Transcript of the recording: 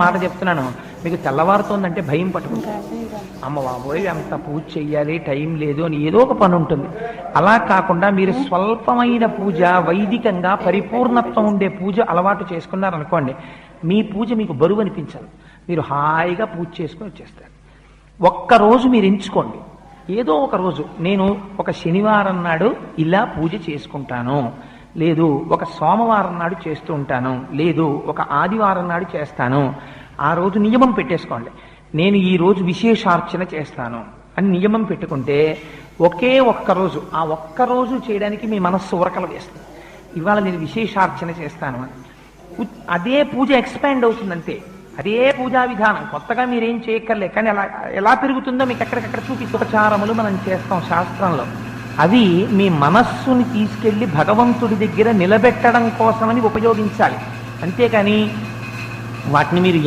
మాట చెప్తున్నాను. మీకు తెల్లవారుతోందంటే భయం పట్టుకుంటుంది. అమ్మ బాబోయ్ అంత పూజ చెయ్యాలి, టైం లేదు అని ఏదో ఒక పని ఉంటుంది. అలా కాకుండా మీరు స్వల్పమైన పూజ, వైదికంగా పరిపూర్ణత్వం ఉండే పూజ అలవాటు చేసుకున్నారనుకోండి, మీ పూజ మీకు బరువు అనిపించదు. మీరు హాయిగా పూజ చేసుకుని వచ్చేస్తారు. ఒక్కరోజు మీరు ఎంచుకోండి, ఏదో ఒక రోజు నేను ఒక శనివారం నాడు ఇలా పూజ చేసుకుంటాను, లేదు ఒక సోమవారం నాడు చేస్తూ ఉంటాను, లేదు ఒక ఆదివారం నాడు చేస్తాను. ఆ రోజు నియమం పెట్టేసుకోండి, నేను ఈ రోజు విశేషార్చన చేస్తాను అని నియమం పెట్టుకుంటే ఒకే ఒక్కరోజు, ఆ ఒక్కరోజు చేయడానికి మీ మనస్సు ఉరకలు వేస్తుంది. ఇవాళ నేను విశేషార్చన చేస్తాను అని అదే పూజ ఎక్స్పాండ్ అవుతుందంటే, అదే పూజా విధానం కొత్తగా మీరేం చేయక్కర్లే. కానీ అలా ఎలా పెరుగుతుందో మీకు ఎక్కడికక్కడ చూపిస్తూ ఉపచారములు మనం చేస్తాం శాస్త్రంలో. అవి మీ మనస్సుని తీసుకెళ్లి భగవంతుడి దగ్గర నిలబెట్టడం కోసమని ఉపయోగించాలి. అంతేకాని వాటిని మీరు